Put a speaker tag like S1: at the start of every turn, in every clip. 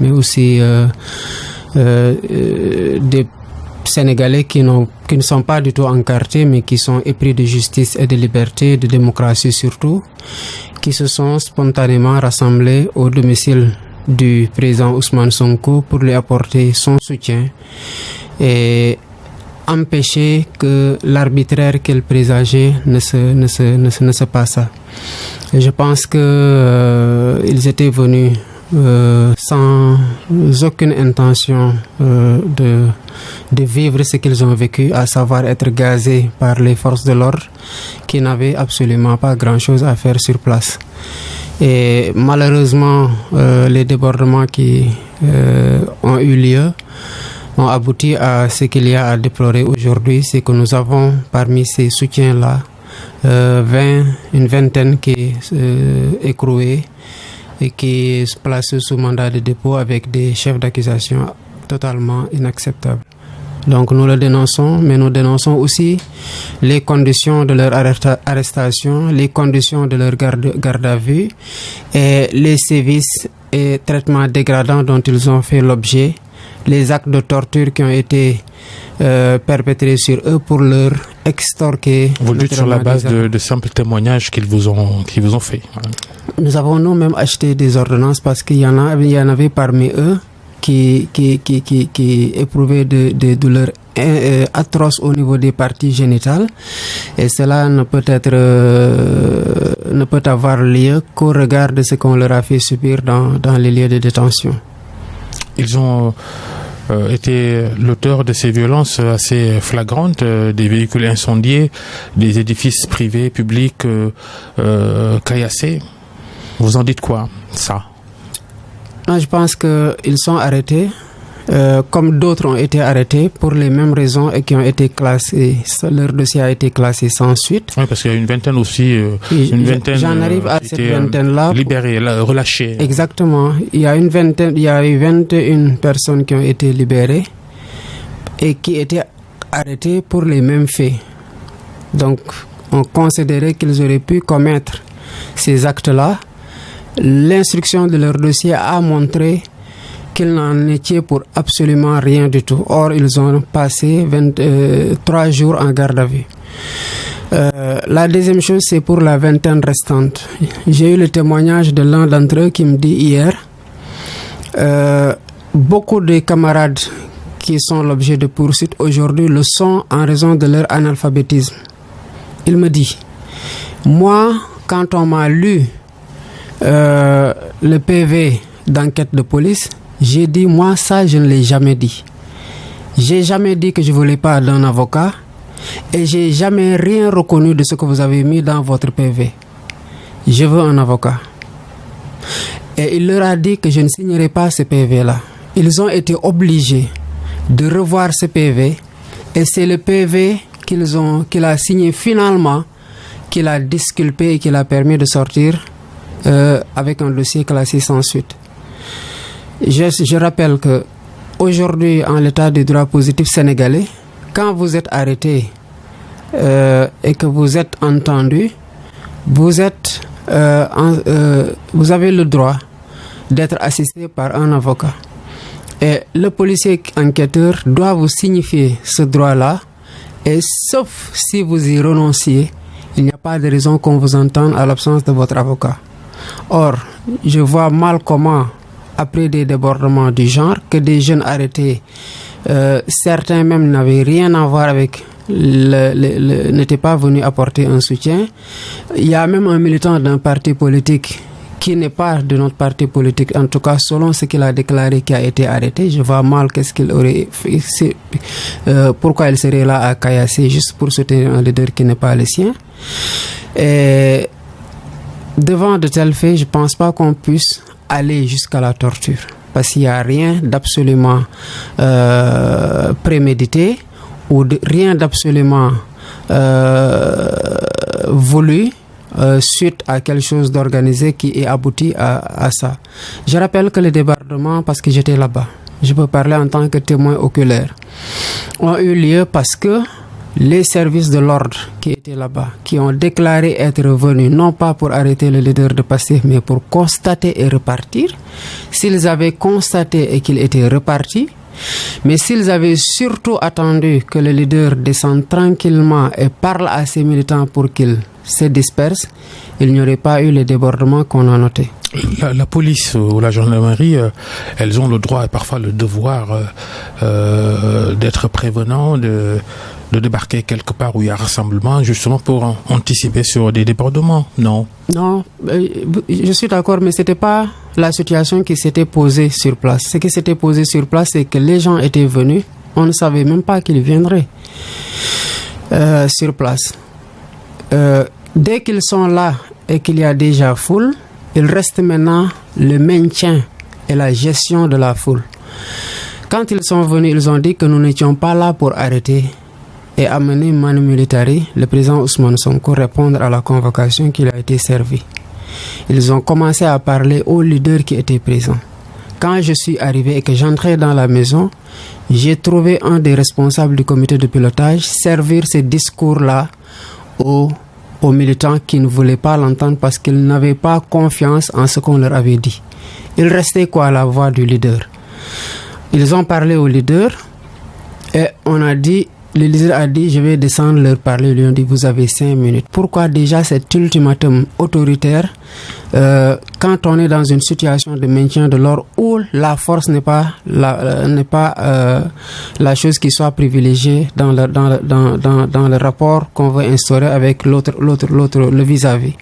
S1: mais aussi des Sénégalais qui ne sont pas du tout encartés, mais qui sont épris de justice et de liberté, de démocratie surtout, qui se sont spontanément rassemblés au domicile du président Ousmane Sonko pour lui apporter son soutien et empêcher que l'arbitraire qu'elle présageait ne se passe. Et je pense que ils étaient venus sans aucune intention de vivre ce qu'ils ont vécu, à savoir être gazés par les forces de l'ordre qui n'avaient absolument pas grand-chose à faire sur place. Et malheureusement, les débordements qui ont eu lieu ont abouti à ce qu'il y a à déplorer aujourd'hui, c'est que nous avons parmi ces soutiens-là une vingtaine qui est écrouée et qui se place sous mandat de dépôt avec des chefs d'accusation totalement inacceptables. Donc nous le dénonçons, mais nous dénonçons aussi les conditions de leur arrestation, les conditions de leur garde à vue et les sévices et traitements dégradants dont ils ont fait l'objet, les actes de torture qui ont été perpétrés sur eux pour leur extorquer.
S2: Vous le dites sur la base de simples témoignages qu'ils vous ont fait.
S1: Nous avons nous-mêmes acheté des ordonnances parce qu'il y en avait parmi eux qui éprouvaient des douleurs atroces au niveau des parties génitales, et cela ne peut avoir lieu qu'au regard de ce qu'on leur a fait subir dans les lieux de détention.
S2: Ils ont été l'auteur de ces violences assez flagrantes, des véhicules incendiés, des édifices privés, publics caillassés. Vous en dites quoi, ça?
S1: Non, je pense qu'ils sont arrêtés, comme d'autres ont été arrêtés pour les mêmes raisons et qui ont été classés. Leur dossier a été classé sans suite.
S2: Oui, parce qu'il y a une vingtaine aussi.
S1: J'en arrive à cette vingtaine-là.
S2: Libérée, relâchée.
S1: Exactement. Il y a eu 21 personnes qui ont été libérées et qui étaient arrêtées pour les mêmes faits. Donc, on considérait qu'ils auraient pu commettre ces actes-là. L'instruction de leur dossier a montré qu'ils n'en étaient pour absolument rien du tout. Or, ils ont passé 3 jours en garde à vue. La deuxième chose, c'est pour la vingtaine restante. J'ai eu le témoignage de l'un d'entre eux qui me dit hier, beaucoup de camarades qui sont l'objet de poursuites aujourd'hui le sont en raison de leur analphabétisme. Il me dit, moi, quand on m'a lu le PV d'enquête de police, j'ai dit, moi, ça, je ne l'ai jamais dit. J'ai jamais dit que je ne voulais pas d'un avocat et j'ai jamais rien reconnu de ce que vous avez mis dans votre PV. Je veux un avocat. Et il leur a dit que je ne signerai pas ce PV-là. Ils ont été obligés de revoir ce PV et c'est le PV qu'il a signé finalement qui l'a disculpé et qui l'a permis de sortir avec un dossier classé sans suite. Je rappelle que aujourd'hui, en l'état du droit positif sénégalais, quand vous êtes arrêté et que vous êtes entendu, vous avez le droit d'être assisté par un avocat. Et le policier enquêteur doit vous signifier ce droit-là, et sauf si vous y renonciez, il n'y a pas de raison qu'on vous entende à l'absence de votre avocat. Or, je vois mal comment, après des débordements du genre, que des jeunes arrêtés, certains même n'avaient rien à voir avec, n'étaient pas venus apporter un soutien. Il y a même un militant d'un parti politique qui n'est pas de notre parti politique, en tout cas selon ce qu'il a déclaré, qui a été arrêté. Je vois mal qu'est-ce qu'il aurait fait, pourquoi il serait là à caillasser juste pour soutenir un leader qui n'est pas le sien. Et devant de tels faits, je ne pense pas qu'on puisse aller jusqu'à la torture, parce qu'il n'y a rien d'absolument prémédité ou rien d'absolument voulu suite à quelque chose d'organisé qui est abouti à ça. Je rappelle que les débordements, parce que j'étais là-bas, je peux parler en tant que témoin oculaire, ont eu lieu parce que les services de l'ordre qui étaient là-bas, qui ont déclaré être venus, non pas pour arrêter le leader de PASTEF, mais pour constater et repartir, s'ils avaient constaté et qu'il était reparti, mais s'ils avaient surtout attendu que le leader descende tranquillement et parle à ses militants pour qu'ils se dispersent, il n'y aurait pas eu les débordements qu'on a notés.
S2: La police ou la gendarmerie, elles ont le droit et parfois le devoir d'être prévenants, de débarquer quelque part où il y a rassemblement, justement pour anticiper sur des débordements, non?
S1: Non, je suis d'accord, mais ce n'était pas la situation qui s'était posée sur place. Ce qui s'était posé sur place, c'est que les gens étaient venus, on ne savait même pas qu'ils viendraient sur place. Dès qu'ils sont là et qu'il y a déjà foule, il reste maintenant le maintien et la gestion de la foule. Quand ils sont venus, ils ont dit que nous n'étions pas là pour arrêter et amener Manu Militari, le président Ousmane Sonko, répondre à la convocation qui lui a été servie. Ils ont commencé à parler aux leaders qui étaient présents. Quand je suis arrivé et que j'entrais dans la maison, j'ai trouvé un des responsables du comité de pilotage servir ces discours-là aux militants qui ne voulaient pas l'entendre parce qu'ils n'avaient pas confiance en ce qu'on leur avait dit. Il restait quoi à la voix du leader? Ils ont parlé au leader et le leader a dit, je vais descendre leur parler. Ils lui ont dit, vous avez 5 minutes. Pourquoi déjà cet ultimatum autoritaire quand on est dans une situation de maintien de l'ordre où la force n'est pas la chose qui soit privilégiée dans le rapport qu'on veut instaurer avec le vis-à-vis.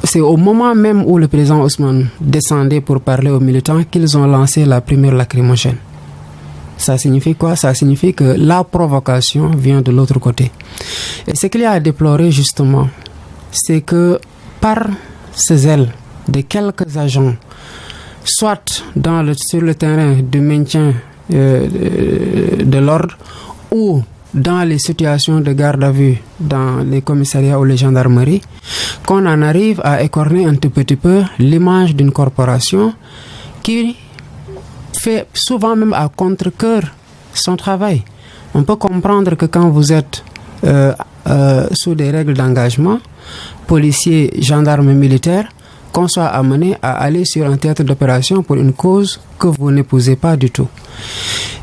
S1: C'est au moment même où le président Ousmane descendait pour parler aux militants qu'ils ont lancé la première lacrymogène. Ça signifie quoi? Ça signifie que la provocation vient de l'autre côté. Et ce qu'il y a à déplorer justement, c'est que par ces ailes de quelques agents, soit sur le terrain du maintien de l'ordre ou dans les situations de garde à vue dans les commissariats ou les gendarmeries, qu'on en arrive à écorner un tout petit peu l'image d'une corporation qui fait souvent même à contre-cœur son travail. On peut comprendre que quand vous êtes sous des règles d'engagement, policiers, gendarmes, militaires, qu'on soit amené à aller sur un théâtre d'opération pour une cause que vous n'épousez pas du tout.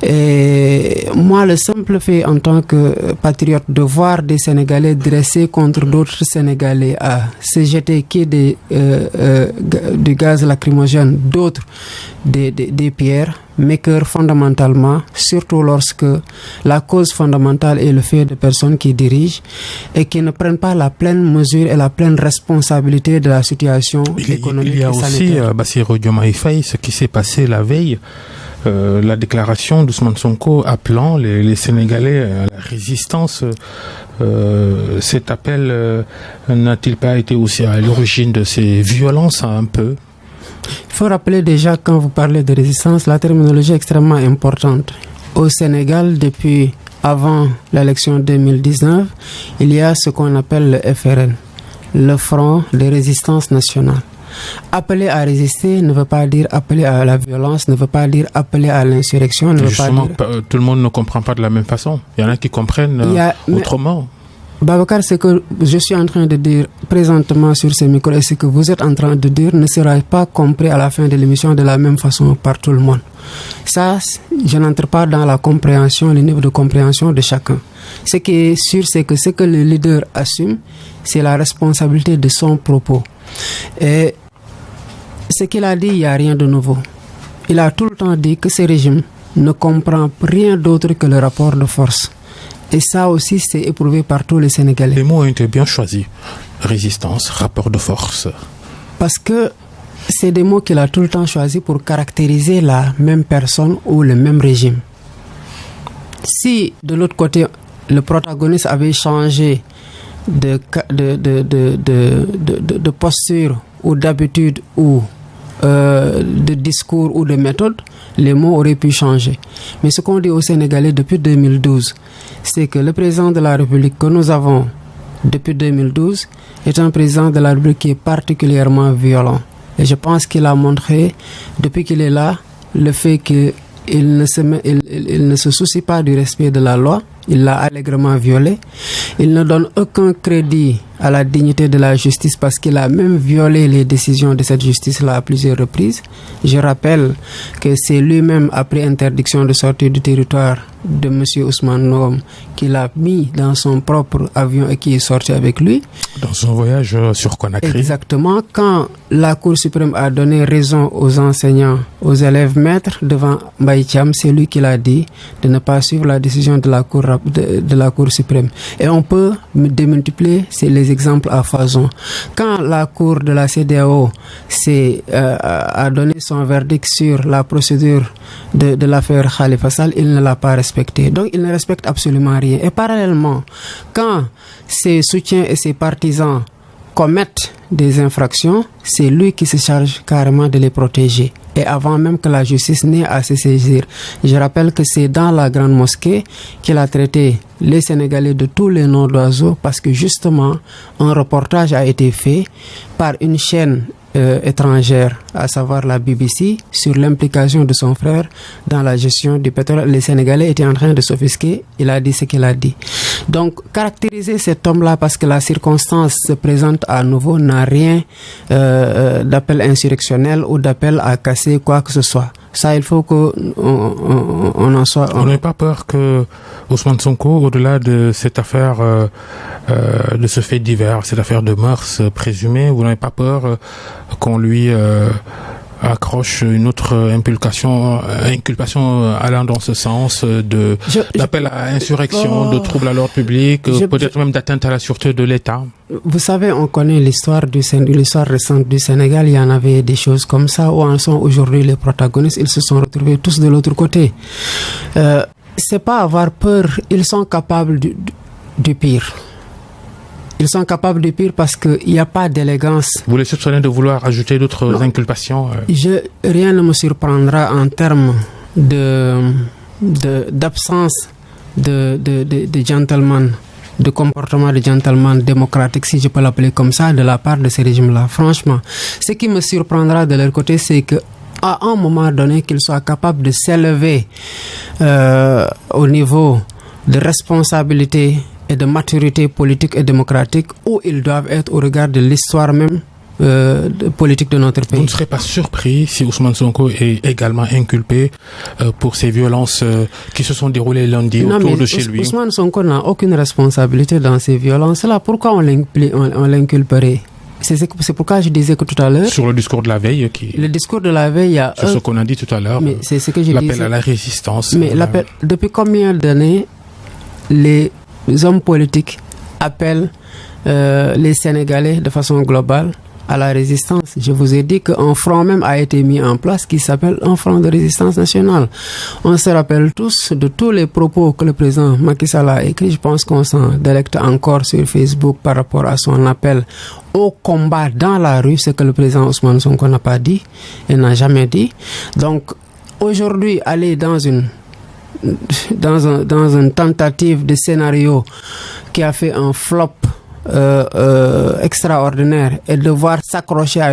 S1: Et moi, le simple fait en tant que patriote de voir des Sénégalais dressés contre d'autres Sénégalais à se jeter qui du gaz lacrymogène, d'autres des pierres, m'écoeure fondamentalement, surtout lorsque la cause fondamentale est le fait de personnes qui dirigent et qui ne prennent pas la pleine mesure et la pleine responsabilité de la situation économique et sanitaire.
S2: Il y a aussi, Bassirou Diomaye Faye, ce qui s'est passé la veille, la déclaration d'Ousmane Sonko appelant les Sénégalais à la résistance. Cet appel n'a-t-il pas été aussi à l'origine de ces violences un peu?
S1: Il faut rappeler déjà, quand vous parlez de résistance, la terminologie est extrêmement importante. Au Sénégal, depuis avant l'élection 2019, il y a ce qu'on appelle le FRN, le Front de Résistance Nationale. Appeler à résister ne veut pas dire appeler à la violence, ne veut pas dire appeler à l'insurrection.
S2: Justement, tout le monde ne comprend pas de la même façon. Il y en a qui comprennent autrement.
S1: Babacar, ce que je suis en train de dire présentement sur ces micros et ce que vous êtes en train de dire ne sera pas compris à la fin de l'émission de la même façon par tout le monde. Ça, je n'entre pas dans la compréhension, le niveau de compréhension de chacun. Ce qui est sûr, c'est que ce que le leader assume, c'est la responsabilité de son propos. Et ce qu'il a dit, il n'y a rien de nouveau. Il a tout le temps dit que ce régime ne comprend rien d'autre que le rapport de force. Et ça aussi, c'est éprouvé par tous les Sénégalais.
S2: Les mots ont été bien choisis. Résistance, rapport de force.
S1: Parce que c'est des mots qu'il a tout le temps choisis pour caractériser la même personne ou le même régime. Si, de l'autre côté, le protagoniste avait changé de posture ou d'habitude ou de discours ou de méthode, les mots auraient pu changer. Mais ce qu'on dit aux Sénégalais depuis 2012, c'est que le président de la République que nous avons depuis 2012 est un président de la République qui est particulièrement violent. Et je pense qu'il a montré, depuis qu'il est là, le fait qu'il ne se soucie pas du respect de la loi. il l'a allègrement violée. Il ne donne aucun crédit à la dignité de la justice parce qu'il a même violé les décisions de cette justice-là à plusieurs reprises. Je rappelle que c'est lui-même, après interdiction de sortir du territoire de M. Ousmane Ngom, qu'il a mis dans son propre avion et qui est sorti avec lui.
S2: Dans son voyage sur Conakry.
S1: Exactement. Quand la Cour suprême a donné raison aux enseignants, aux élèves maîtres devant Mbaye Thiam, c'est lui qui l'a dit de ne pas suivre la décision de la Cour suprême. Et on peut démultiplier les exemples à foison. Quand la Cour de la CEDEAO a donné son verdict sur la procédure de l'affaire Khalifa Sall, il ne l'a pas respecté. Donc il ne respecte absolument rien. Et parallèlement, quand ses soutiens et ses partisans commettent des infractions, c'est lui qui se charge carrément de les protéger. Et avant même que la justice n'ait à se saisir. Je rappelle que c'est dans la grande mosquée qu'il a traité les Sénégalais de tous les noms d'oiseaux parce que justement, un reportage a été fait par une chaîne étrangère, à savoir la BBC, sur l'implication de son frère dans la gestion du pétrole. Les Sénégalais étaient en train de s'offusquer. Il a dit ce qu'il a dit. Donc, caractériser cet homme-là parce que la circonstance se présente à nouveau n'a rien d'appel insurrectionnel ou d'appel à casser quoi que ce soit. Ça, il faut qu'on en soit...
S2: On n'a pas peur que Ousmane Sonko, au-delà de cette affaire, de ce fait divers, cette affaire de mœurs présumée, vous n'avez pas peur qu'on lui accroche une autre inculpation allant dans ce sens d'appel à insurrection, de trouble à l'ordre public, peut-être même d'atteinte à la sûreté de l'État?
S1: Vous savez, on connaît l'histoire récente du Sénégal. Il y en avait des choses comme ça. Où en sont aujourd'hui les protagonistes? Ils se sont retrouvés tous de l'autre côté. C'est pas avoir peur. Ils sont capables du pire. Ils sont capables du pire parce qu'il n'y a pas d'élégance.
S2: Vous les soupçonnez de vouloir ajouter d'autres inculpations?
S1: Rien ne me surprendra en termes d'absence de gentleman, de comportement de gentleman démocratique, si je peux l'appeler comme ça, de la part de ces régimes-là. Franchement, ce qui me surprendra de leur côté, c'est que à un moment donné, qu'ils soient capables de s'élever au niveau de responsabilité et de maturité politique et démocratique où ils doivent être au regard de l'histoire même politique de notre pays.
S2: Vous ne serez pas surpris si Ousmane Sonko est également inculpé pour ces violences qui se sont déroulées lundi autour de chez lui?
S1: Ousmane Sonko n'a aucune responsabilité dans ces violences-là. Pourquoi on l'inculperait? C'est pourquoi je disais que tout à l'heure...
S2: Sur le discours de la veille
S1: Le discours de la veille, il y a...
S2: C'est ce qu'on a dit tout à l'heure.
S1: Mais c'est ce que je
S2: l'appel à la résistance.
S1: Mais depuis combien d'années les hommes politiques appellent les Sénégalais de façon globale à la résistance? Je vous ai dit qu'un front même a été mis en place qui s'appelle un front de résistance nationale. On se rappelle tous de tous les propos que le président Macky Sall a écrits. Je pense qu'on s'en délecte encore sur Facebook par rapport à son appel au combat dans la rue, ce que le président Ousmane Sonko n'a pas dit et n'a jamais dit. Donc aujourd'hui, aller dans une tentative de scénario qui a fait un flop extraordinaire et devoir s'accrocher à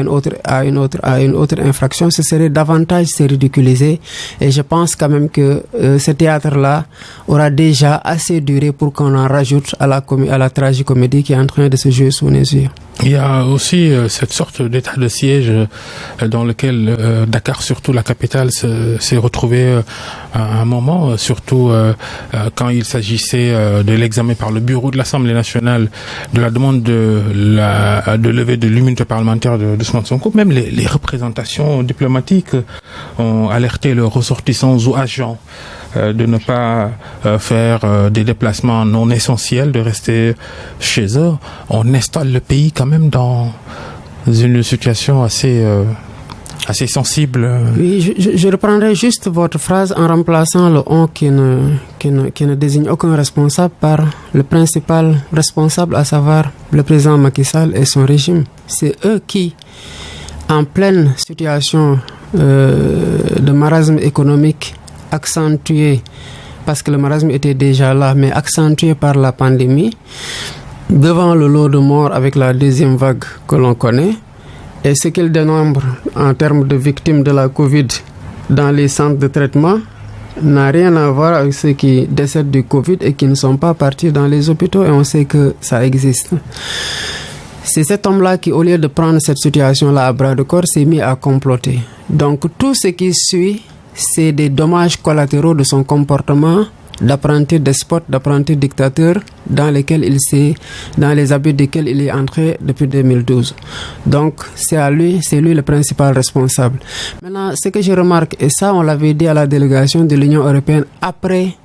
S1: une autre infraction, ce serait davantage se ridiculiser. Et je pense quand même que ce théâtre-là aura déjà assez duré pour qu'on en rajoute à la tragicomédie qui est en train de se jouer sous nos yeux.
S2: Il y a aussi cette sorte d'état de siège dans lequel Dakar, surtout la capitale, s'est retrouvée à un moment, surtout quand il s'agissait de l'examen par le bureau de l'Assemblée nationale de la demande de levée de l'immunité parlementaire de Ousmane Sonko. Même les représentations diplomatiques ont alerté leurs ressortissants ou agents de ne pas faire des déplacements non essentiels, de rester chez eux. On installe le pays quand même dans une situation assez sensible.
S1: Oui, je reprendrai juste votre phrase en remplaçant le on qui ne désigne aucun responsable par le principal responsable, à savoir le président Macky Sall et son régime. C'est eux qui, en pleine situation de marasme économique accentué, parce que le marasme était déjà là, mais accentué par la pandémie, devant le lot de morts avec la deuxième vague que l'on connaît, et ce qu'il dénombre en termes de victimes de la Covid dans les centres de traitement, n'a rien à voir avec ceux qui décèdent du Covid et qui ne sont pas partis dans les hôpitaux, et on sait que ça existe. C'est cet homme-là qui, au lieu de prendre cette situation-là à bras de corps, s'est mis à comploter. Donc tout ce qui suit, c'est des dommages collatéraux de son comportement d'apprenti despote, d'apprenti dictateur dans les abus desquels il est entré depuis 2012. Donc c'est lui le principal responsable. Maintenant, ce que je remarque, et ça on l'avait dit à la délégation de l'Union européenne après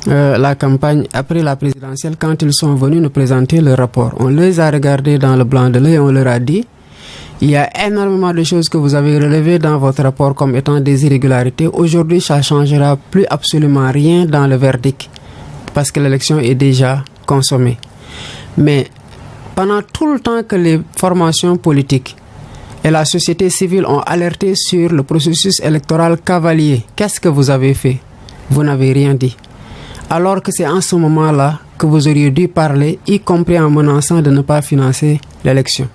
S1: la campagne, après la présidentielle, quand ils sont venus nous présenter le rapport, on les a regardés dans le blanc de l'œil et on leur a dit: il y a énormément de choses que vous avez relevées dans votre rapport comme étant des irrégularités. Aujourd'hui, ça ne changera plus absolument rien dans le verdict parce que l'élection est déjà consommée. Mais pendant tout le temps que les formations politiques et la société civile ont alerté sur le processus électoral cavalier, qu'est-ce que vous avez fait? Vous n'avez rien dit. Alors que c'est en ce moment-là que vous auriez dû parler, y compris en menaçant de ne pas financer l'élection.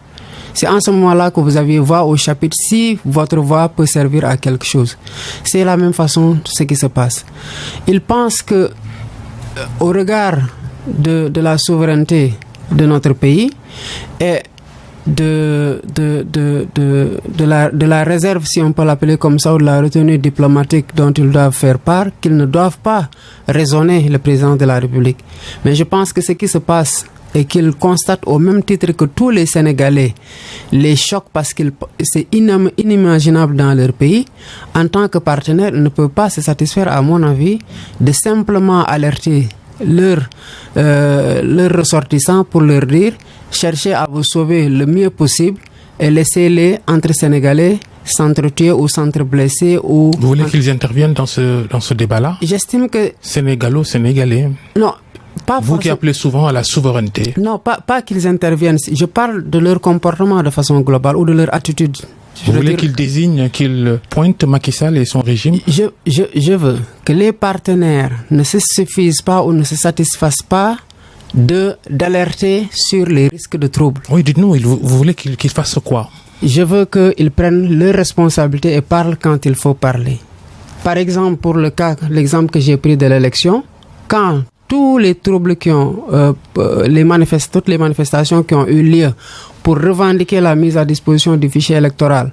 S1: C'est en ce moment-là que vous aviez voix au chapitre si votre voix peut servir à quelque chose. C'est la même façon ce qui se passe. Ils pensent que, au regard de la souveraineté de notre pays et de la réserve, si on peut l'appeler comme ça, ou de la retenue diplomatique dont ils doivent faire part, qu'ils ne doivent pas raisonner le président de la République. Mais je pense que ce qui se passe et qu'ils constatent au même titre que tous les Sénégalais les choque parce que c'est inimaginable dans leur pays. En tant que partenaire, ils ne peuvent pas se satisfaire, à mon avis, de simplement alerter leurs ressortissants pour leur dire: cherchez à vous sauver le mieux possible et laissez-les entre Sénégalais s'entretuer ou s'entreblesser. Vous
S2: voulez qu'ils interviennent dans ce débat-là?
S1: J'estime que...
S2: Sénégalo-sénégalais.
S1: Non. Pas
S2: vous qui appelez souvent à la souveraineté.
S1: Non, pas qu'ils interviennent. Je parle de leur comportement de façon globale ou de leur attitude.
S2: Vous voulez qu'ils désignent, qu'ils pointent Macky Sall et son régime?
S1: Je veux que les partenaires ne se suffisent pas ou ne se satisfassent pas d'alerter sur les risques de troubles.
S2: Oui, dites-nous, vous voulez qu'ils fassent quoi?
S1: Je veux qu'ils prennent leurs responsabilités et parlent quand il faut parler. Par exemple, pour l'exemple que j'ai pris de l'élection, quand tous les troubles qui ont, toutes les manifestations qui ont eu lieu pour revendiquer la mise à disposition du fichier électoral,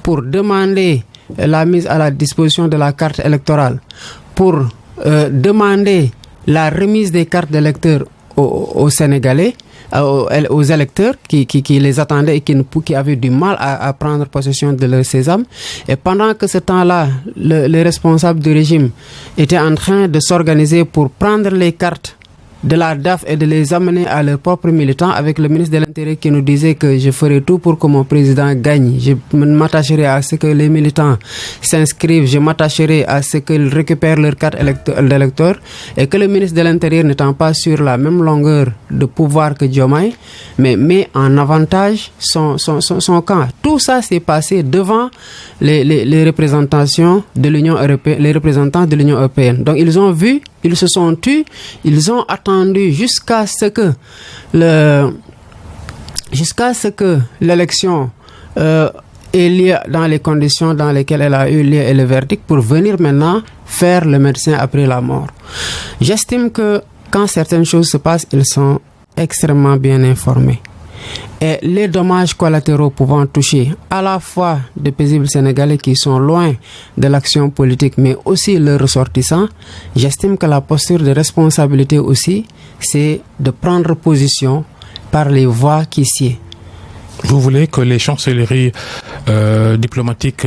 S1: pour demander la mise à la disposition de la carte électorale, pour demander la remise des cartes d'électeurs aux Sénégalais, aux électeurs qui les attendaient et qui avaient du mal à prendre possession de leur sésame. Et pendant que ce temps-là, les responsables du régime étaient en train de s'organiser pour prendre les cartes de la DAF et de les amener à leurs propres militants, avec le ministre de l'Intérieur qui nous disait que je ferai tout pour que mon président gagne. Je m'attacherai à ce que les militants s'inscrivent, je m'attacherai à ce qu'ils récupèrent leur carte d'électeur, et que le ministre de l'Intérieur, n'étant pas sur la même longueur de pouvoir que Diomaye, mais met en avantage son camp. Tout ça s'est passé devant les représentations de l'Union européenne, les représentants de l'Union européenne. Donc ils ont vu, ils se sont tus, ils ont attendu jusqu'à ce que l'élection ait lieu dans les conditions dans lesquelles elle a eu lieu et le verdict, pour venir maintenant faire le médecin après la mort. J'estime que quand certaines choses se passent, ils sont extrêmement bien informés. Et les dommages collatéraux pouvant toucher à la fois des paisibles Sénégalais qui sont loin de l'action politique, mais aussi leurs ressortissants, j'estime que la posture de responsabilité aussi, c'est de prendre position par les voies qui sied.
S2: Vous voulez que les chancelleries diplomatiques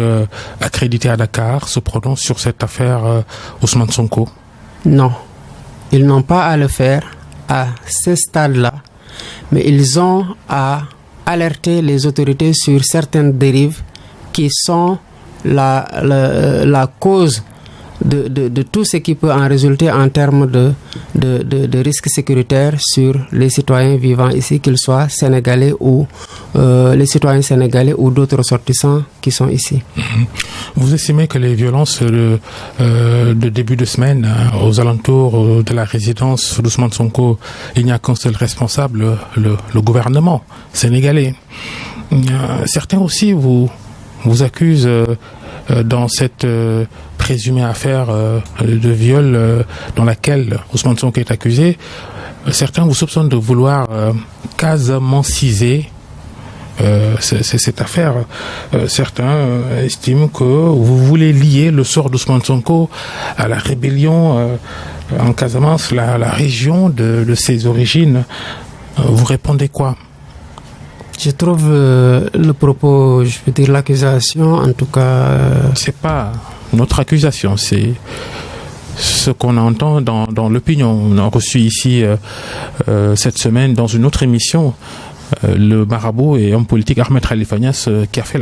S2: accréditées à Dakar se prononcent sur cette affaire Ousmane Sonko?
S1: Non, ils n'ont pas à le faire à ce stade-là. Mais ils ont à alerter les autorités sur certaines dérives qui sont la cause de tout ce qui peut en résulter en termes de risques sécuritaires sur les citoyens vivant ici, qu'ils soient sénégalais ou les citoyens sénégalais ou d'autres ressortissants qui sont ici.
S2: Vous estimez que les violences de début de semaine aux alentours de la résidence d'Ousmane Sonko, il n'y a qu'un seul responsable, le gouvernement sénégalais. Certains aussi vous accusent dans cette présumée affaire de viol dans laquelle Ousmane Sonko est accusé, certains vous soupçonnent de vouloir casamanciser cette affaire. Certains estiment que vous voulez lier le sort d'Ousmane Sonko à la rébellion en Casamance, la région de ses origines. Vous répondez quoi?
S1: Je trouve le propos, je veux dire l'accusation, en tout cas...
S2: C'est pas notre accusation, c'est ce qu'on entend dans l'opinion. On a reçu ici cette semaine dans une autre émission le marabout et homme politique Ahmed Khalifa Niasse qui a fait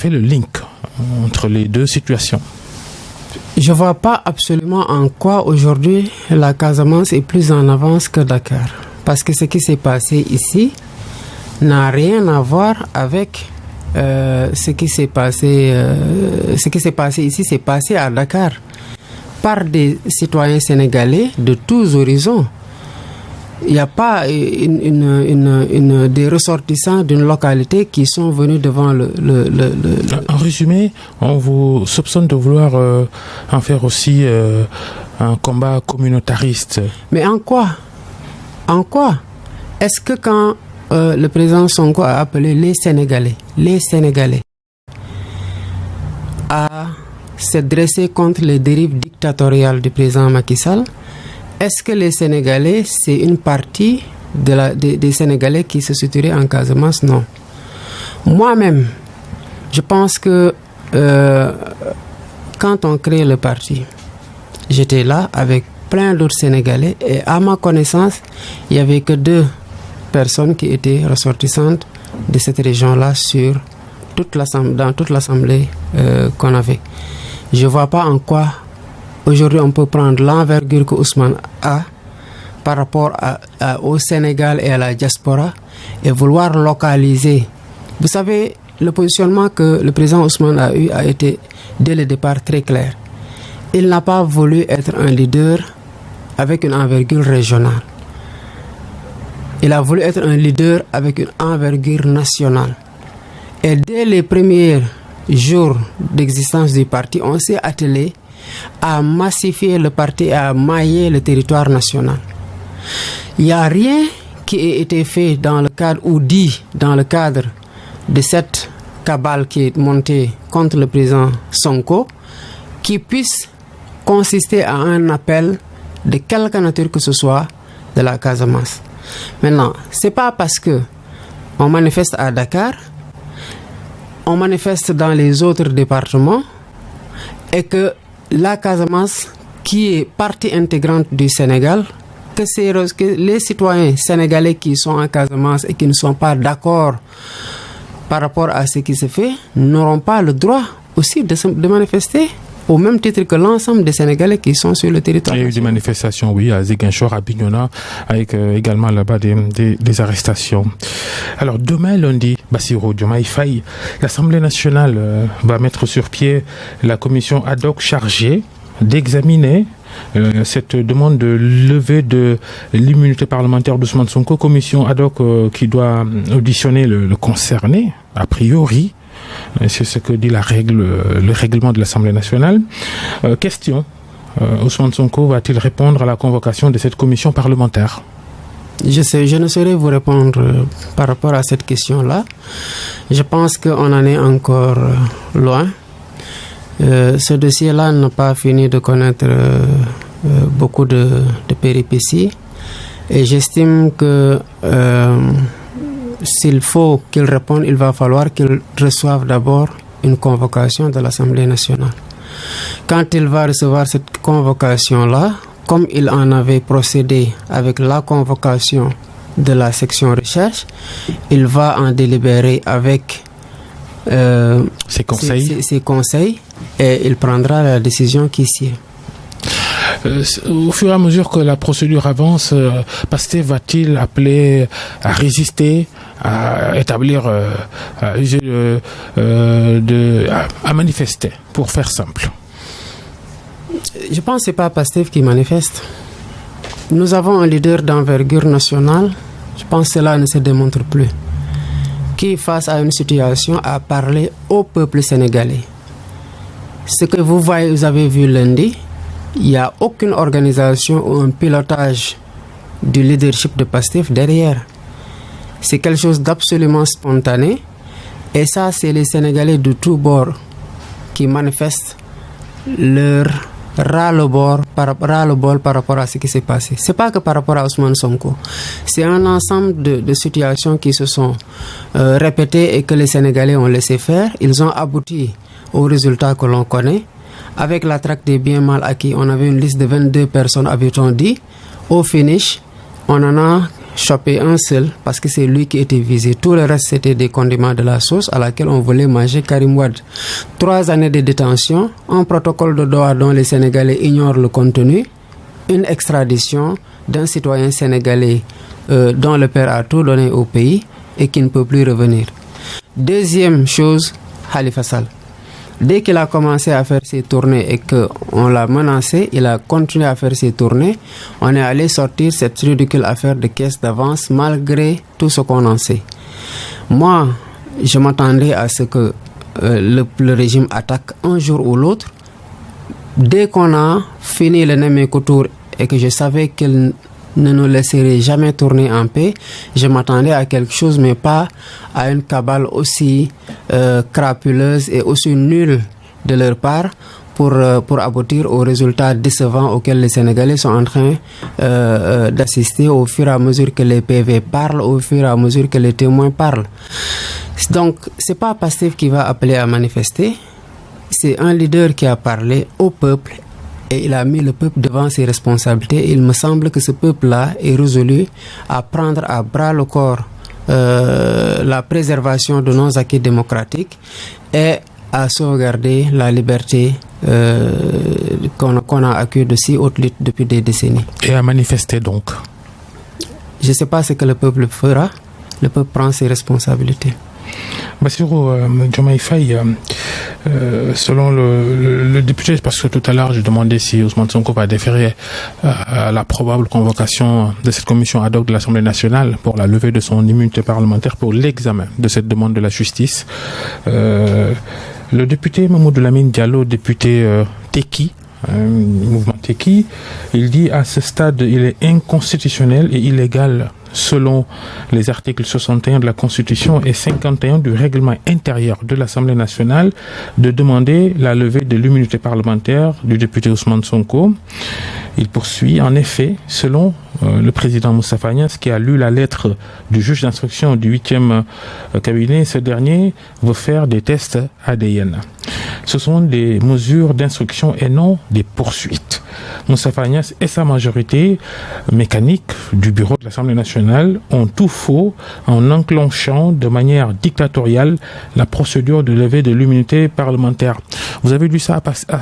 S2: le link entre les deux situations.
S1: Je vois pas absolument en quoi aujourd'hui la Casamance est plus en avance que Dakar. Parce que ce qui s'est passé ici n'a rien à voir avec ce qui s'est passé ici, c'est passé à Dakar par des citoyens sénégalais de tous horizons. Il n'y a pas des ressortissants d'une localité qui sont venus devant le...
S2: En résumé, on vous soupçonne de vouloir en faire aussi un combat communautariste.
S1: Mais en quoi? En quoi? Est-ce que quand le président Sonko a appelé les Sénégalais à se dresser contre les dérives dictatoriales du président Macky Sall, est-ce que les Sénégalais, c'est une partie des Sénégalais qui se situeraient en Casamance? Non. Moi-même, je pense que quand on crée le parti, j'étais là avec plein d'autres Sénégalais et à ma connaissance, il n'y avait que 2 personnes qui étaient ressortissantes de cette région-là dans toute l'assemblée qu'on avait. Je ne vois pas en quoi aujourd'hui on peut prendre l'envergure que Ousmane a par rapport au Sénégal et à la diaspora et vouloir localiser. Vous savez, le positionnement que le président Ousmane a eu a été dès le départ très clair. Il n'a pas voulu être un leader avec une envergure régionale. Il a voulu être un leader avec une envergure nationale. Et dès les premiers jours d'existence du parti, on s'est attelé à massifier le parti et à mailler le territoire national. Il n'y a rien qui ait été fait dans le cadre ou dit dans le cadre de cette cabale qui est montée contre le président Sonko qui puisse consister à un appel de quelque nature que ce soit de la Casamance. Maintenant, c'est pas parce que on manifeste à Dakar, on manifeste dans les autres départements et que la Casamance, qui est partie intégrante du Sénégal, que les citoyens sénégalais qui sont en Casamance et qui ne sont pas d'accord par rapport à ce qui se fait, n'auront pas le droit aussi de manifester au même titre que l'ensemble des Sénégalais qui sont sur le territoire.
S2: Il y a eu des manifestations, oui, à Ziguinchor, à Bignona, avec également là-bas des arrestations. Alors demain, lundi, Bassirou Diomaye Faye, l'Assemblée nationale va mettre sur pied la commission ad hoc chargée d'examiner cette demande de levée de l'immunité parlementaire d'Ousmane Sonko, commission ad hoc qui doit auditionner le concerné, a priori. C'est ce que dit le règlement de l'Assemblée nationale. Question, Ousmane Sonko va-t-il répondre à la convocation de cette commission parlementaire?
S1: Je ne saurais vous répondre par rapport à cette question-là. Je pense qu'on en est encore loin. Ce dossier-là n'a pas fini de connaître beaucoup de péripéties. Et j'estime que s'il faut qu'il réponde, il va falloir qu'il reçoive d'abord une convocation de l'Assemblée nationale. Quand il va recevoir cette convocation-là, comme il en avait procédé avec la convocation de la section recherche, il va en délibérer avec ses conseils et il prendra la décision qui sied.
S2: Au fur et à mesure que la procédure avance, Pastef va-t-il appeler à résister, à établir, à manifester, pour faire simple?
S1: Je pense que ce n'est pas Pastef qui manifeste. Nous avons un leader d'envergure nationale, je pense que cela ne se démontre plus, qui face à une situation a parlé au peuple sénégalais. ce que vous avez vu lundi, il n'y a aucune organisation ou un pilotage du leadership de PASTEF derrière. C'est quelque chose d'absolument spontané. Et ça, c'est les Sénégalais de tous bords qui manifestent leur ras-le-bol par rapport à ce qui s'est passé. Ce n'est pas que par rapport à Ousmane Sonko. C'est un ensemble de situations qui se sont répétées et que les Sénégalais ont laissé faire. Ils ont abouti aux résultats que l'on connaît. Avec la traque des biens mal acquis, on avait une liste de 22 personnes, avait-on dit. Au finish, on en a chopé un seul parce que c'est lui qui était visé. Tout le reste, c'était des condiments de la sauce à laquelle on voulait manger Karim Wade. 3 années de détention, un protocole de Doha dont les Sénégalais ignorent le contenu, une extradition d'un citoyen sénégalais dont le père a tout donné au pays et qui ne peut plus revenir. Deuxième chose, Khalifa Sall. Dès qu'il a commencé à faire ses tournées et qu'on l'a menacé, il a continué à faire ses tournées. On est allé sortir cette ridicule affaire de caisse d'avance malgré tout ce qu'on en sait. Moi, je m'attendais à ce que le régime attaque un jour ou l'autre. Dès qu'on a fini le Nemeko Tour et que je savais qu'il ne nous laisserait jamais tourner en paix, je m'attendais à quelque chose, mais pas à une cabale aussi crapuleuse et aussi nulle de leur part pour aboutir aux résultats décevants auxquels les Sénégalais sont en train d'assister au fur et à mesure que les PV parlent, au fur et à mesure que les témoins parlent. Donc, c'est pas PASTEF qui va appeler à manifester, c'est un leader qui a parlé au peuple et il a mis le peuple devant ses responsabilités. Il me semble que ce peuple-là est résolu à prendre à bras le corps la préservation de nos acquis démocratiques et à sauvegarder la liberté qu'on a acquis de si haute lutte depuis des décennies.
S2: Et à manifester donc?
S1: Je ne sais pas ce que le peuple fera. Le peuple prend ses responsabilités.
S2: Bassirou Diomaye Faye, selon le député, parce que tout à l'heure j'ai demandé si Ousmane Sonko va déférer à la probable convocation de cette commission ad hoc de l'Assemblée nationale pour la levée de son immunité parlementaire pour l'examen de cette demande de la justice. Le député Mamadou Lamine Diallo, député Teki, mouvement Teki, il dit à ce stade il est inconstitutionnel et illégal selon les articles 61 de la Constitution et 51 du règlement intérieur de l'Assemblée nationale de demander la levée de l'immunité parlementaire du député Ousmane Sonko. Il poursuit, en effet, selon le président Moustapha Niasse qui a lu la lettre du juge d'instruction du 8e cabinet, ce dernier veut faire des tests ADN. Ce sont des mesures d'instruction et non des poursuites. Moustapha Niasse et sa majorité mécanique du bureau de l'Assemblée nationale ont tout faux en enclenchant de manière dictatoriale la procédure de levée de l'immunité parlementaire. Vous avez lu ça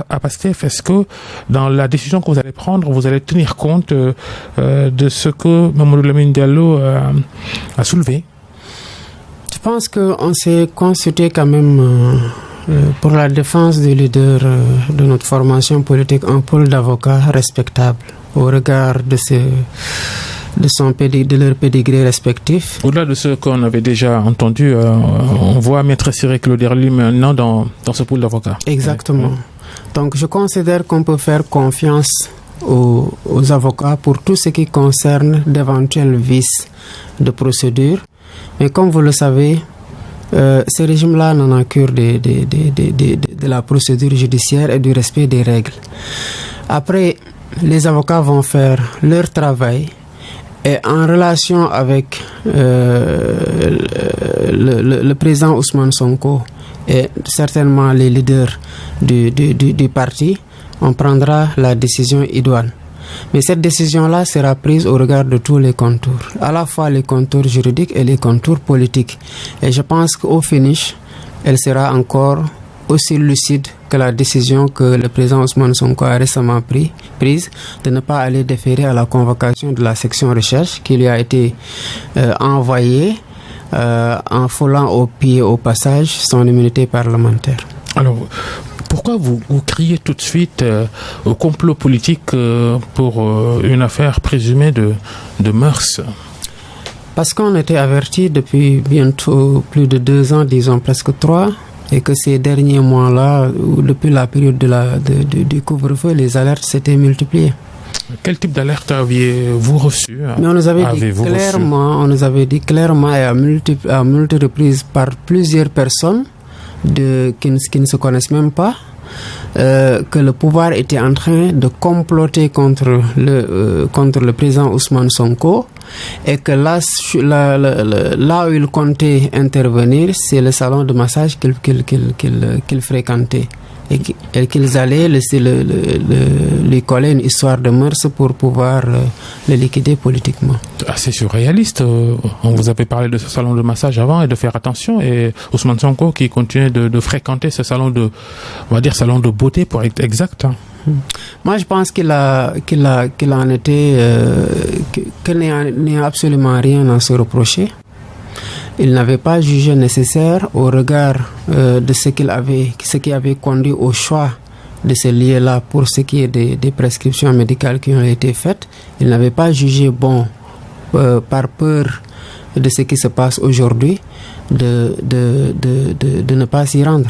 S2: à PASTEF. Est-ce que dans la décision que vous allez prendre, vous allez tenir compte de ce que Mamadou Lamine Diallo a soulevé?
S1: Je pense qu'on s'est consulté quand même pour la défense du leader de notre formation politique, un pôle d'avocats respectable au regard de leur pédigré respectif.
S2: Au-delà de ce qu'on avait déjà entendu, on voit Maître Ciré Cloderly maintenant dans ce pôle d'avocats.
S1: Exactement. Ouais. Donc je considère qu'on peut faire confiance aux avocats pour tout ce qui concerne d'éventuels vices de procédure. Mais comme vous le savez, ce régime-là n'en a cure de la procédure judiciaire et du respect des règles. Après, les avocats vont faire leur travail et en relation avec le président Ousmane Sonko et certainement les leaders du parti, on prendra la décision idoine. Mais cette décision-là sera prise au regard de tous les contours, à la fois les contours juridiques et les contours politiques. Et je pense qu'au finish, elle sera encore aussi lucide que la décision que le président Ousmane Sonko a récemment prise de ne pas aller déférer à la convocation de la section recherche qui lui a été envoyée en foulant au pied au passage son immunité parlementaire.
S2: Alors, pourquoi vous criez tout de suite au complot politique pour une affaire présumée de mœurs?
S1: Parce qu'on était averti depuis bientôt plus de 2 ans, disons presque 3, Et que ces derniers mois-là, depuis la période du couvre-feu, les alertes s'étaient multipliées.
S2: Quel type d'alerte aviez-vous reçu?
S1: Mais on nous avait dit clairement et à multiples reprises par plusieurs personnes qui ne se connaissent même pas, que le pouvoir était en train de comploter contre le président Ousmane Sonko, et que là où il comptait intervenir, c'est le salon de massage qu'il fréquentait, et qu'ils allaient lui coller une histoire de mœurs pour pouvoir le liquider politiquement.
S2: Assez surréaliste. On vous avait parlé de ce salon de massage avant et de faire attention, et Ousmane Sonko qui continuait de fréquenter ce salon salon de beauté pour être exact.
S1: Moi, je pense qu'il en était, qu'il n'y a absolument rien à se reprocher. Il n'avait pas jugé nécessaire, au regard de ce qui avait conduit au choix de ce lieu-là pour ce qui est des prescriptions médicales qui ont été faites. Il n'avait pas jugé bon, par peur de ce qui se passe aujourd'hui, de ne pas s'y rendre.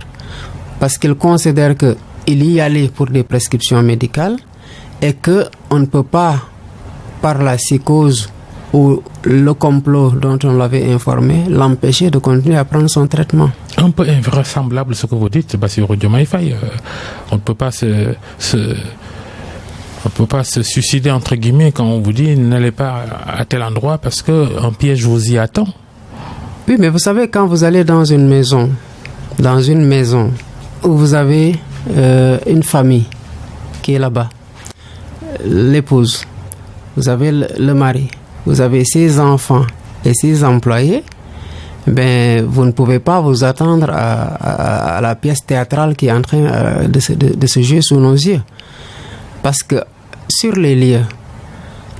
S1: Parce qu'il considère qu'il y allait pour des prescriptions médicales et qu'on ne peut pas, par la psychose ou le complot dont on l'avait informé, l'empêcher de continuer à prendre son traitement.
S2: Un peu invraisemblable ce que vous dites, Bassirou Diomaye Faye. On ne peut pas se suicider entre guillemets quand on vous dit n'allez pas à tel endroit parce qu'un piège vous y attend.
S1: Oui, mais vous savez, quand vous allez dans une maison où vous avez une famille qui est là-bas, l'épouse, vous avez le mari, vous avez 6 enfants et 6 employés, vous ne pouvez pas vous attendre à la pièce théâtrale qui est en train de se jouer sous nos yeux. Parce que sur les lieux,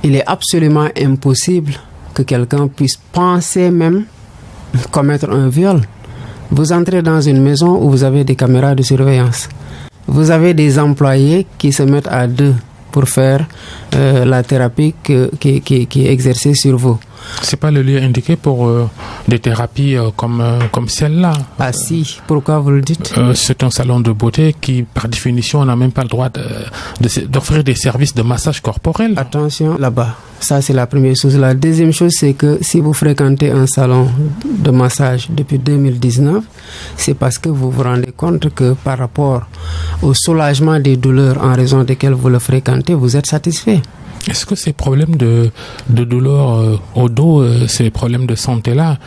S1: il est absolument impossible que quelqu'un puisse penser même commettre un viol. Vous entrez dans une maison où vous avez des caméras de surveillance. Vous avez des employés qui se mettent à 2 pour faire la thérapie qui est exercée sur vous.
S2: C'est pas le lieu indiqué pour des thérapies comme celle-là.
S1: Ah si, pourquoi vous le dites?
S2: C'est un salon de beauté qui, par définition, n'a même pas le droit d'offrir des services de massage corporel.
S1: Attention là-bas, ça c'est la première chose. La deuxième chose, c'est que si vous fréquentez un salon de massage depuis 2019, c'est parce que vous vous rendez compte que par rapport au soulagement des douleurs en raison desquelles vous le fréquentez, vous êtes satisfait.
S2: Est-ce que ces problèmes de douleur au dos, ces problèmes de santé-là,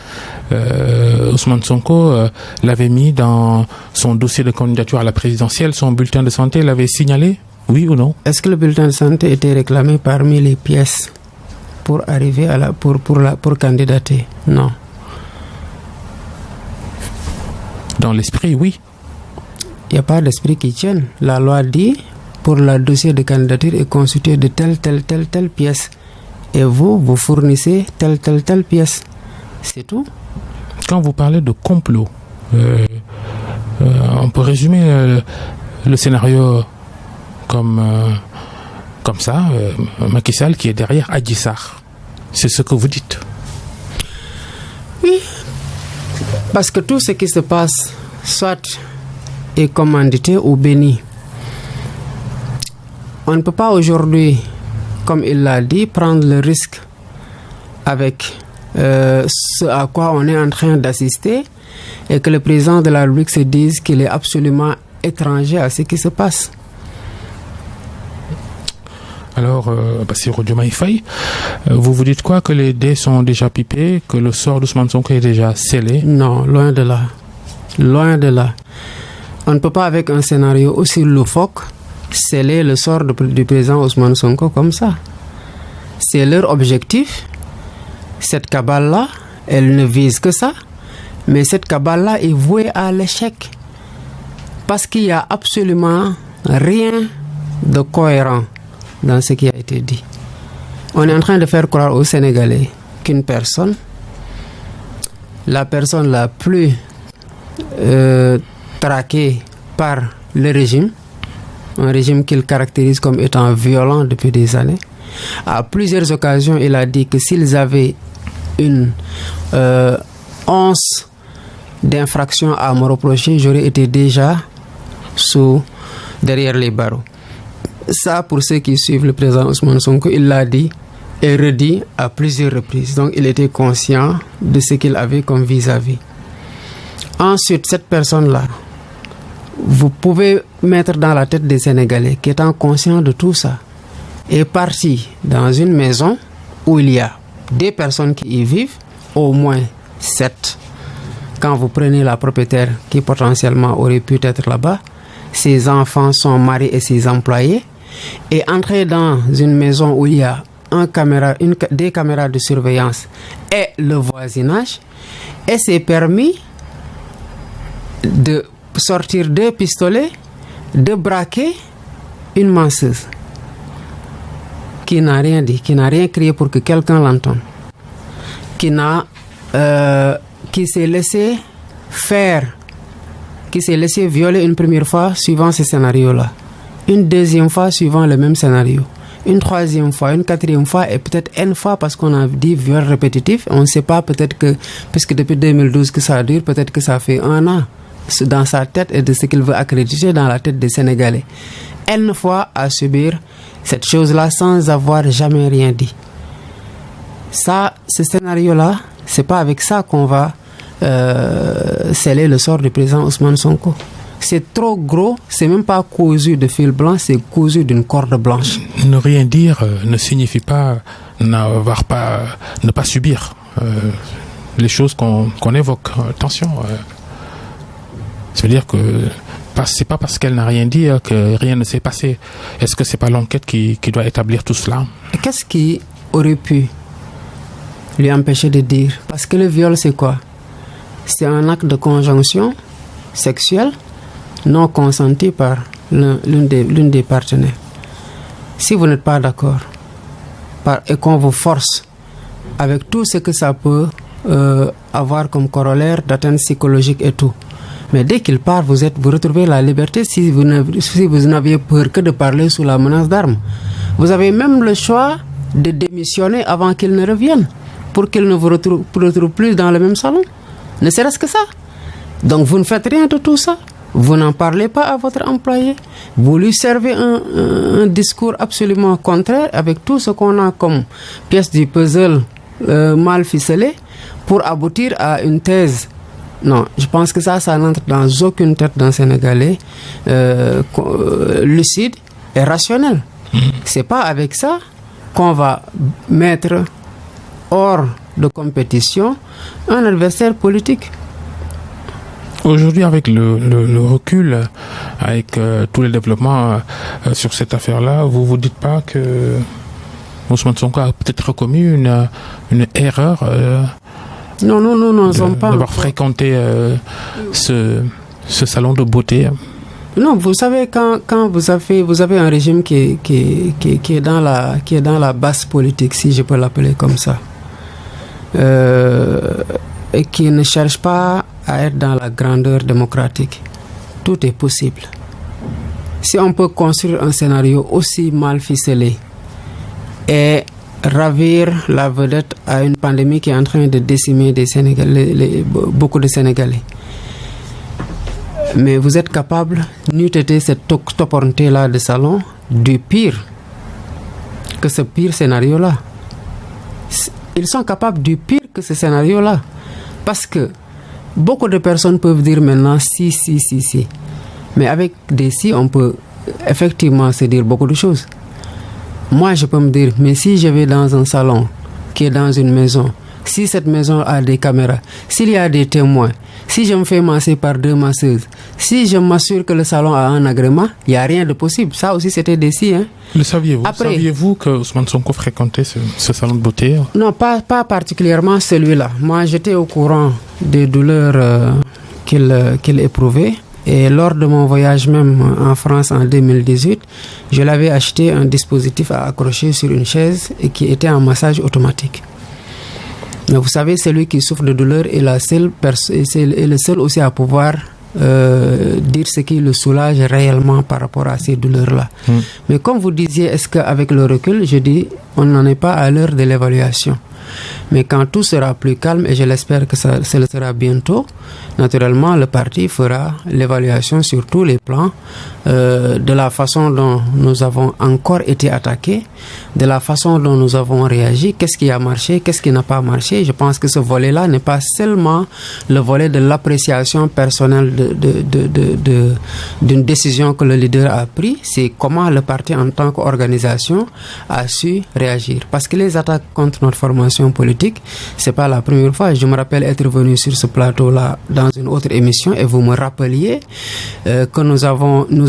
S2: Ousmane Sonko l'avait mis dans son dossier de candidature à la présidentielle, son bulletin de santé l'avait signalé, oui ou non? Est-ce
S1: que le bulletin de santé était réclamé parmi les pièces pour arriver pour candidater? Non.
S2: Dans l'esprit, oui.
S1: Il n'y a pas d'esprit qui tienne. La loi dit, pour le dossier de candidature est constitué de telle pièce. Et vous fournissez telle pièce. C'est tout.
S2: Quand vous parlez de complot, on peut résumer le scénario comme ça, Macky Sall qui est derrière Adji Sarr. C'est ce que vous dites?
S1: Oui. Parce que tout ce qui se passe, soit est commandité ou béni. On ne peut pas aujourd'hui, comme il l'a dit, prendre le risque avec ce à quoi on est en train d'assister et que le président de la République se dise qu'il est absolument étranger à ce qui se passe.
S2: Alors, Bassirou Diomaye Faye, vous vous dites quoi? Que les dés sont déjà pipés, que le sort d'Ousmane Sonko est déjà scellé?
S1: Non, loin de là. Loin de là. On ne peut pas, avec un scénario aussi loufoque, sceller le sort du président Ousmane Sonko comme ça. C'est leur objectif. Cette cabale-là, elle ne vise que ça. Mais cette cabale-là est vouée à l'échec. Parce qu'il n'y a absolument rien de cohérent dans ce qui a été dit. On est en train de faire croire aux Sénégalais qu'une personne, la personne la plus traquée par le régime, un régime qu'il caractérise comme étant violent depuis des années. À plusieurs occasions, il a dit que s'ils avaient une once d'infraction à me reprocher, j'aurais été déjà derrière les barreaux. Ça, pour ceux qui suivent le président Ousmane Sonko, il l'a dit et redit à plusieurs reprises. Donc, il était conscient de ce qu'il avait comme vis-à-vis. Ensuite, cette personne-là, vous pouvez mettre dans la tête des Sénégalais qu'étant conscient de tout ça, est parti dans une maison où il y a des personnes qui y vivent, au moins 7. Quand vous prenez la propriétaire qui potentiellement aurait pu être là-bas, ses enfants, son mari et ses employés, et entrer dans une maison où il y a des caméras de surveillance et le voisinage, et s'est permis de sortir 2 pistolets, de braquer une masseuse qui n'a rien dit, qui n'a rien crié pour que quelqu'un l'entende, qui s'est laissé faire, qui s'est laissé violer une première fois suivant ce scénario-là, une deuxième fois suivant le même scénario, une troisième fois, une quatrième fois et peut-être une fois parce qu'on a dit viol répétitif. On ne sait pas, peut-être que, puisque depuis 2012 que ça dure, peut-être que ça fait 1 an dans sa tête et de ce qu'il veut accréditer dans la tête des Sénégalais. Une fois à subir cette chose-là sans avoir jamais rien dit. Ça, ce scénario-là, c'est pas avec ça qu'on va sceller le sort du président Ousmane Sonko. C'est trop gros, c'est même pas cousu de fil blanc, c'est cousu d'une corde blanche.
S2: Ne rien dire ne signifie pas ne pas subir les choses qu'on évoque. Attention, ça veut dire que c'est pas parce qu'elle n'a rien dit que rien ne s'est passé. Est-ce que c'est pas l'enquête qui doit établir tout cela?
S1: Qu'est-ce qui aurait pu lui empêcher de dire? Parce que le viol, c'est quoi? C'est un acte de conjonction sexuelle non consenti par l'une des partenaires. Si vous n'êtes pas d'accord et qu'on vous force avec tout ce que ça peut avoir comme corollaire d'atteinte psychologique et tout, mais dès qu'il part, vous retrouvez la liberté si vous n'aviez peur que de parler sous la menace d'armes. Vous avez même le choix de démissionner avant qu'il ne revienne pour qu'il ne vous retrouve plus dans le même salon. Ne serait-ce que ça. Donc vous ne faites rien de tout ça. Vous n'en parlez pas à votre employé. Vous lui servez un discours absolument contraire avec tout ce qu'on a comme pièce du puzzle mal ficelée pour aboutir à une thèse. Non, je pense que ça n'entre dans aucune tête d'un Sénégalais lucide et rationnel. C'est pas avec ça qu'on va mettre hors de compétition un adversaire politique.
S2: Aujourd'hui, avec le recul, avec tous les développements sur cette affaire-là, vous vous dites pas que Ousmane Sonko a peut-être commis une erreur
S1: Non,
S2: d'avoir fréquenté ce salon de beauté?
S1: Non, vous savez, quand vous avez un régime qui est dans la basse politique, si je peux l'appeler comme ça, et qui ne cherche pas à être dans la grandeur démocratique, tout est possible. Si on peut construire un scénario aussi mal ficelé et ravir la vedette à une pandémie qui est en train de décimer des Sénégalais, beaucoup de Sénégalais, mais vous êtes capable, n'eût été cette opportunité-là de salon, du pire que ce pire scénario-là. Ils sont capables du pire que ce scénario-là. Parce que beaucoup de personnes peuvent dire maintenant si. Mais avec des si, on peut effectivement se dire beaucoup de choses. Moi, je peux me dire, mais si je vais dans un salon qui est dans une maison, si cette maison a des caméras, s'il y a des témoins, si je me fais masser par 2 masseuses, si je m'assure que le salon a un agrément, il n'y a rien de possible. Ça aussi, c'était des si. Hein.
S2: Le saviez-vous? Saviez-vous que Ousmane Sonko fréquentait ce salon de beauté?
S1: Non, pas particulièrement celui-là. Moi, j'étais au courant des douleurs qu'il éprouvait. Et lors de mon voyage même en France en 2018, je l'avais acheté un dispositif à accrocher sur une chaise et qui était en massage automatique. Mais vous savez, celui qui souffre de douleur est le seul aussi à pouvoir dire ce qui le soulage réellement par rapport à ces douleurs-là. Mais comme vous disiez, est-ce qu'avec le recul, je dis, on n'en est pas à l'heure de l'évaluation. Mais quand tout sera plus calme, et je l'espère que ça le sera bientôt, naturellement, le parti fera l'évaluation sur tous les plans de la façon dont nous avons encore été attaqués, de la façon dont nous avons réagi, qu'est-ce qui a marché, qu'est-ce qui n'a pas marché. Je pense que ce volet-là n'est pas seulement le volet de l'appréciation personnelle d'une décision que le leader a prise, c'est comment le parti en tant qu'organisation a su réagir. Parce que les attaques contre notre formation politique, c'est pas la première fois. Je me rappelle être venu sur ce plateau-là dans une autre émission et vous me rappeliez que nous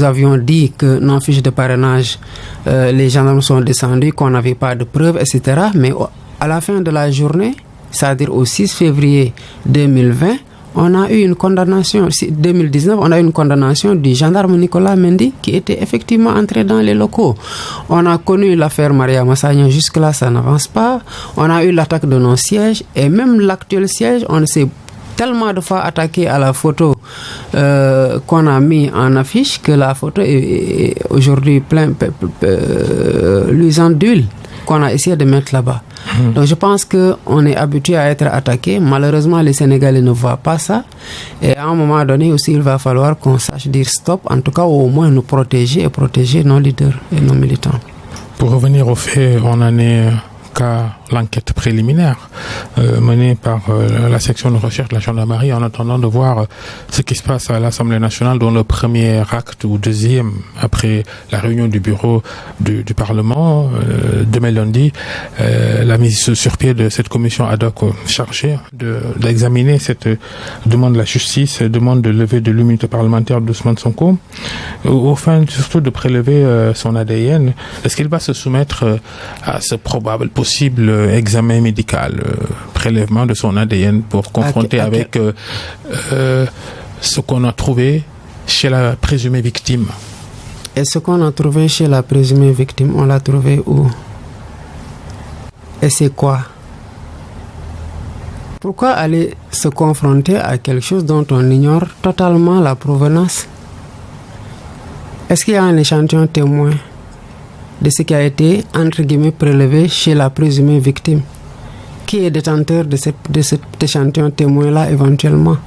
S1: avions dit que nos fiches de parrainage, les gendarmes sont descendus, qu'on n'avait pas de preuves, etc. Mais à la fin de la journée, c'est-à-dire au 6 février 2020, on a eu une condamnation, 2019, on a eu une condamnation du gendarme Nicolas Mendy qui était effectivement entré dans les locaux. On a connu l'affaire Maria Massagna, jusque-là ça n'avance pas. On a eu l'attaque de nos sièges et même l'actuel siège, on s'est tellement de fois attaqué à la photo qu'on a mis en affiche que la photo est aujourd'hui luisante d'huile qu'on a essayé de mettre là-bas. Donc je pense qu'on est habitué à être attaqué. Malheureusement, les Sénégalais ne voient pas ça. Et à un moment donné aussi, il va falloir qu'on sache dire stop, en tout cas au moins nous protéger et protéger nos leaders et nos militants.
S2: Pour revenir au fait, on en est qu'à l'enquête préliminaire menée par la section de recherche de la gendarmerie en attendant de voir ce qui se passe à l'Assemblée nationale, dont le premier acte ou deuxième après la réunion du bureau du Parlement demain lundi, la mise sur pied de cette commission ad hoc chargée d'examiner cette demande de la justice, demande de levée de l'immunité parlementaire d'Ousmane Sonko, au fin surtout de prélever son ADN. Est-ce qu'il va se soumettre à ce probable possible examen médical, prélèvement de son ADN pour confronter avec ce qu'on a trouvé chez la présumée victime?
S1: Et ce qu'on a trouvé chez la présumée victime, on l'a trouvé où? Et c'est quoi? Pourquoi aller se confronter à quelque chose dont on ignore totalement la provenance? Est-ce qu'il y a un échantillon témoin de ce qui a été, entre guillemets, prélevé chez la présumée victime? Qui est détenteur de cet échantillon témoin-là éventuellement?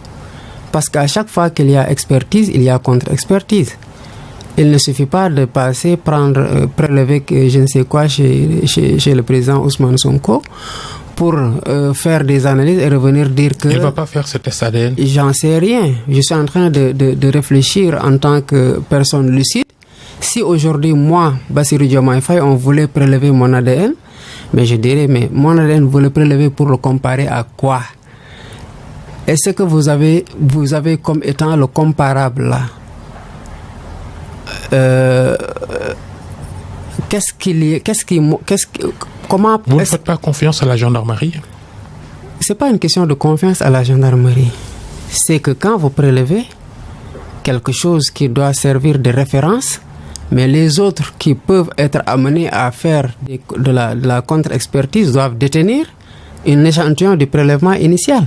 S1: Parce qu'à chaque fois qu'il y a expertise, il y a contre-expertise. Il ne suffit pas de passer, prélever je ne sais quoi chez le président Ousmane Sonko pour faire des analyses et revenir dire que...
S2: Il ne va pas faire ce test ADN?
S1: J'en sais rien. Je suis en train de réfléchir en tant que personne lucide. Si aujourd'hui, moi, Bassirou Diomaye Faye, on voulait prélever mon ADN, mais je dirais, mais mon ADN, vous le prélevez pour le comparer à quoi? Est-ce que vous avez comme étant le comparable là? Comment...
S2: Vous ne faites pas confiance à la gendarmerie?
S1: C'est pas une question de confiance à la gendarmerie. C'est que quand vous prélevez quelque chose qui doit servir de référence, mais les autres qui peuvent être amenés à faire de la contre-expertise doivent détenir un échantillon du prélèvement initial.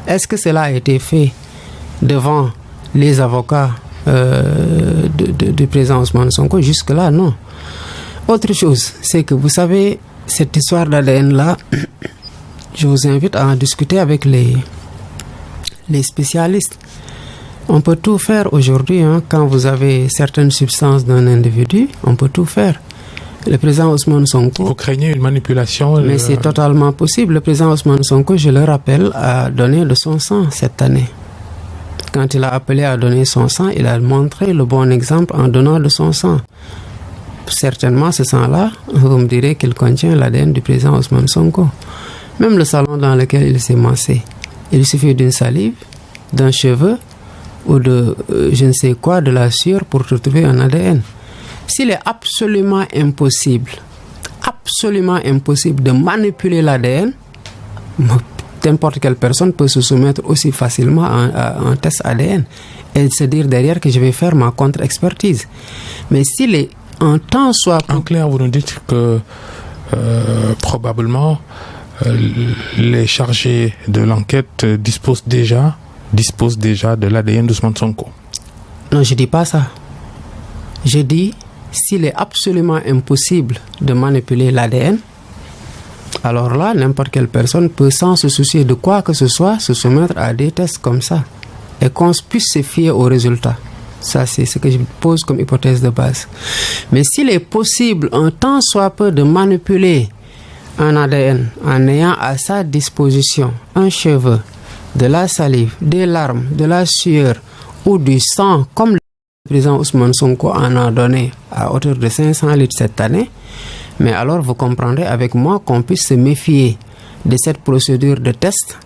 S1: Est-ce que cela a été fait devant les avocats du président Ousmane Sonko? Jusque-là, non. Autre chose, c'est que vous savez, cette histoire d'ADN-là, je vous invite à en discuter avec les spécialistes. On peut tout faire aujourd'hui, quand vous avez certaines substances d'un individu, on peut tout faire. Le président Ousmane Sonko...
S2: Vous craignez une manipulation?
S1: Mais c'est totalement possible. Le président Ousmane Sonko, je le rappelle, a donné de son sang cette année. Quand il a appelé à donner son sang, il a montré le bon exemple en donnant de son sang. Certainement, ce sang-là, vous me direz qu'il contient l'ADN du président Ousmane Sonko. Même le salon dans lequel il s'est massé, il suffit d'une salive, d'un cheveu, ou de je ne sais quoi, de la sueur pour retrouver un ADN. S'il est absolument impossible de manipuler l'ADN, n'importe quelle personne peut se soumettre aussi facilement à un test ADN et se dire derrière que je vais faire ma contre-expertise. Mais s'il est en temps soit...
S2: En clair, vous nous dites que probablement les chargés de l'enquête disposent déjà de l'ADN d'Ousmane Sonko.
S1: Non, je ne dis pas ça. Je dis, s'il est absolument impossible de manipuler l'ADN, Alors là, n'importe quelle personne peut, sans se soucier de quoi que ce soit, se soumettre à des tests comme ça. Et qu'on puisse se fier aux résultats. Ça, c'est ce que je pose comme hypothèse de base. Mais s'il est possible, un tant soit peu, de manipuler un ADN en ayant à sa disposition un cheveu, de la salive, des larmes, de la sueur ou du sang, comme le président Ousmane Sonko en a donné à hauteur de 500 litres cette année, mais alors vous comprendrez avec moi qu'on puisse se méfier de cette procédure de test,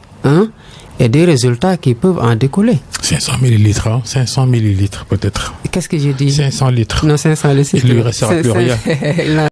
S1: et des résultats qui peuvent en découler.
S2: 500 millilitres, hein? 500 millilitres peut-être.
S1: Qu'est-ce que j'ai dit?
S2: 500 litres.
S1: Non, 500 litres.
S2: Il ne lui restera plus rien.